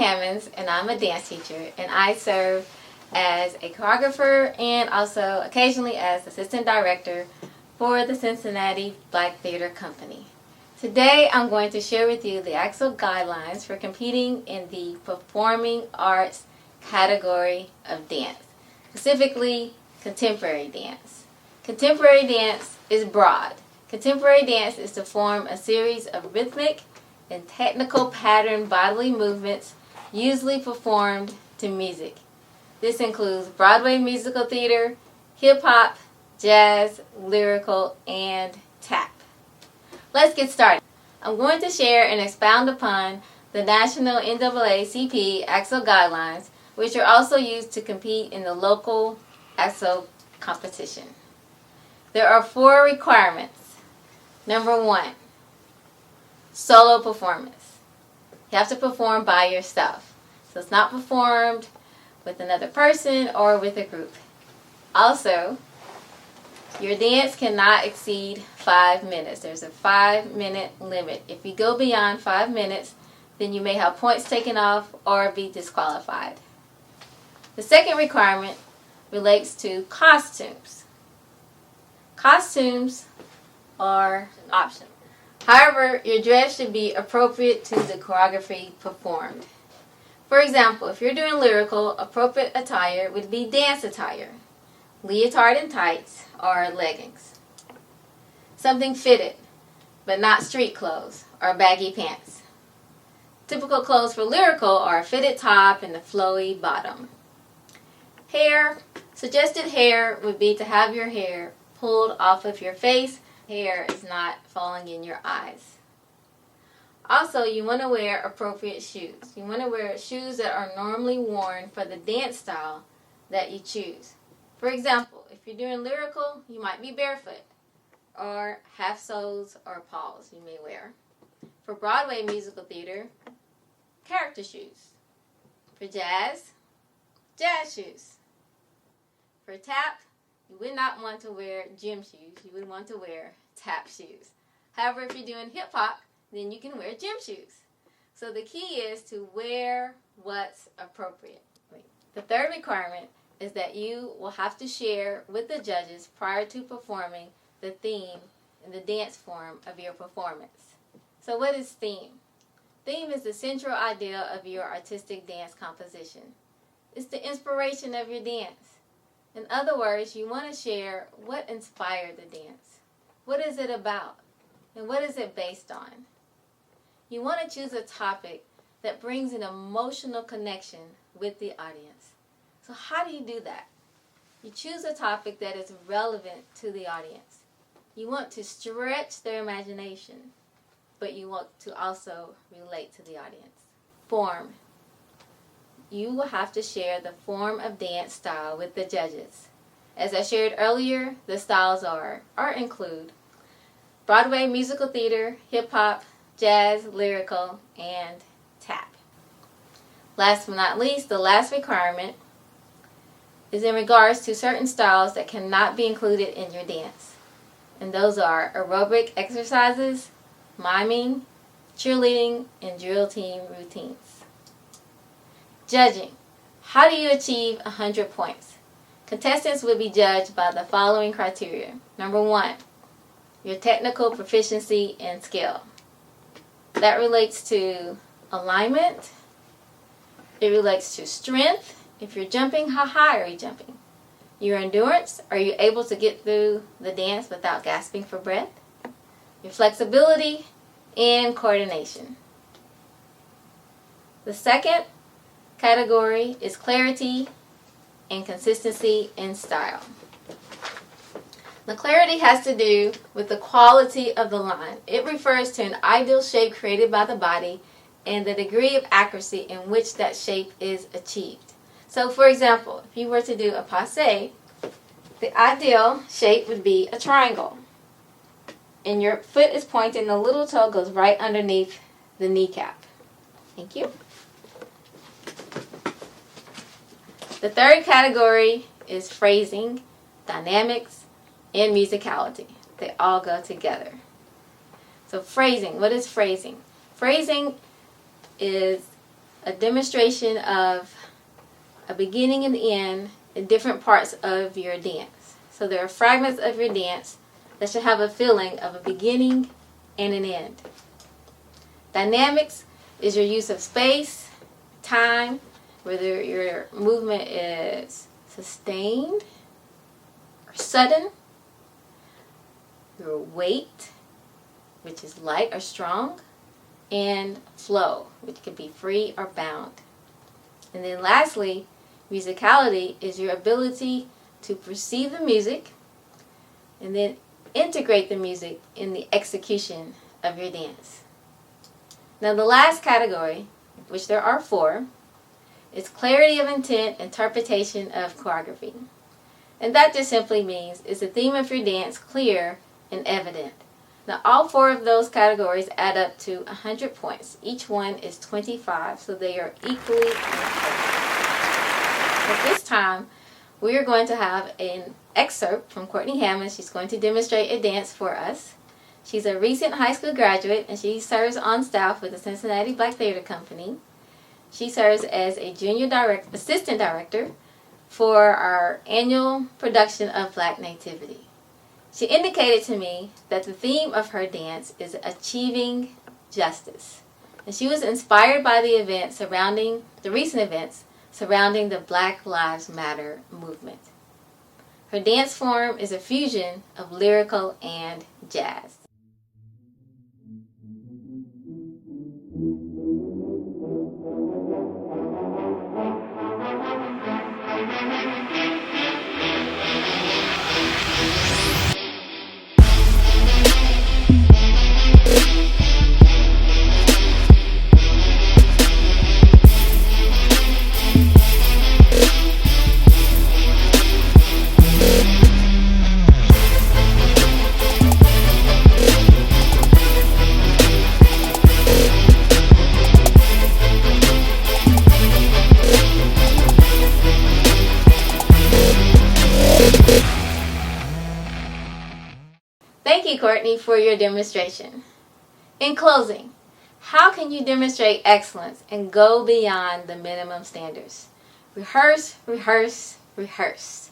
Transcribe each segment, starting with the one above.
Hammonds, and I'm a dance teacher, and I serve as a choreographer and also occasionally as assistant director for the Cincinnati Black Theater Company. Today I'm going to share with you the actual guidelines for competing in the performing arts category of dance, specifically contemporary dance. Contemporary dance is broad. Contemporary dance is to form a series of rhythmic and technical pattern bodily movements usually performed to music. This includes Broadway musical theater, hip-hop, jazz, lyrical, and tap. Let's get started. I'm going to share and expound upon the National NAACP AXO guidelines, which are also used to compete in the local AXO competition. There are 4 requirements. Number 1, solo performance. You have to perform by yourself. So it's not performed with another person or with a group. Also, your dance cannot exceed 5 minutes. There's a 5-minute limit. If you go beyond 5 minutes, then you may have points taken off or be disqualified. The second requirement relates to costumes. Costumes are an option. However, your dress should be appropriate to the choreography performed. For example, if you're doing lyrical, appropriate attire would be dance attire, leotard and tights, or leggings. Something fitted, but not street clothes or baggy pants. Typical clothes for lyrical are a fitted top and a flowy bottom. Hair. Suggested hair would be to have your hair pulled off of your face. Hair is not falling in your eyes. Also, you want to wear appropriate shoes. You want to wear shoes that are normally worn for the dance style that you choose. For example, if you're doing lyrical, you might be barefoot, or half soles or paws you may wear. For Broadway musical theater, character shoes. For jazz, jazz shoes. For tap, you would not want to wear gym shoes. You would want to wear tap shoes. However, if you're doing hip hop, then you can wear gym shoes. So the key is to wear what's appropriate. The third requirement is that you will have to share with the judges prior to performing the theme and the dance form of your performance. So what is theme? Theme is the central idea of your artistic dance composition. It's the inspiration of your dance. In other words, you want to share what inspired the dance. What is it about? And what is it based on? You want to choose a topic that brings an emotional connection with the audience. So how do you do that? You choose a topic that is relevant to the audience. You want to stretch their imagination, but you want to also relate to the audience. Form. You will have to share the form of dance style with the judges. As I shared earlier, the styles include Broadway musical theater, hip-hop, jazz, lyrical, and tap. Last but not least, the last requirement is in regards to certain styles that cannot be included in your dance. And those are aerobic exercises, miming, cheerleading, and drill team routines. Judging. How do you achieve 100 points? Contestants will be judged by the following criteria. Number 1, your technical proficiency and skill. That relates to alignment. It relates to strength. If you're jumping, how high are you jumping? Your endurance. Are you able to get through the dance without gasping for breath? Your flexibility and coordination. The second category is clarity and consistency in style. The clarity has to do with the quality of the line. It refers to an ideal shape created by the body and the degree of accuracy in which that shape is achieved. So for example, if you were to do a passe, the ideal shape would be a triangle. And your foot is pointing, the little toe goes right underneath the kneecap. Thank you. The third category is phrasing, dynamics, and musicality. They all go together. So phrasing, what is phrasing? Phrasing is a demonstration of a beginning and end in different parts of your dance. So there are fragments of your dance that should have a feeling of a beginning and an end. Dynamics is your use of space, time, whether your movement is sustained or sudden, your weight, which is light or strong, and flow, which can be free or bound. And then lastly, musicality is your ability to perceive the music and then integrate the music in the execution of your dance. Now the last category, which there are 4, is clarity of intent, interpretation of choreography. And that just simply means, is the theme of your dance clear and evident? Now all 4 of those categories add up to 100 points. Each one is 25, so they are equally important. At this time, we are going to have an excerpt from Courtney Hammond. She's going to demonstrate a dance for us. She's a recent high school graduate, and she serves on staff with the Cincinnati Black Theater Company. She serves as a junior assistant director for our annual production of Black Nativity. She indicated to me that the theme of her dance is achieving justice. And she was inspired by the recent events surrounding the Black Lives Matter movement. Her dance form is a fusion of lyrical and jazz. Thank you, Courtney, for your demonstration. In closing, how can you demonstrate excellence and go beyond the minimum standards? Rehearse, rehearse, rehearse.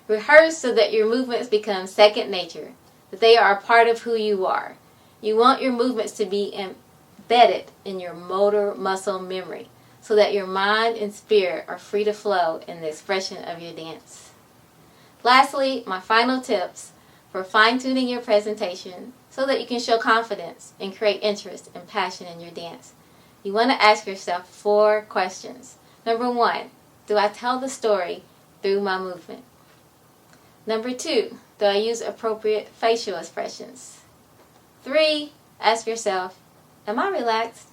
Rehearse so that your movements become second nature, that they are a part of who you are. You want your movements to be embedded in your motor muscle memory so that your mind and spirit are free to flow in the expression of your dance. Lastly, my final tips for fine-tuning your presentation so that you can show confidence and create interest and passion in your dance. You want to ask yourself 4 questions. Number 1, do I tell the story through my movement? Number 2, do I use appropriate facial expressions? 3, ask yourself, am I relaxed?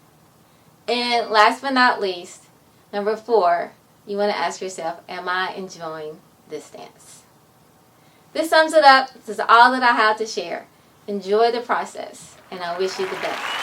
And last but not least, number 4, you want to ask yourself, am I enjoying this dance? This sums it up. This is all that I have to share. Enjoy the process, and I wish you the best.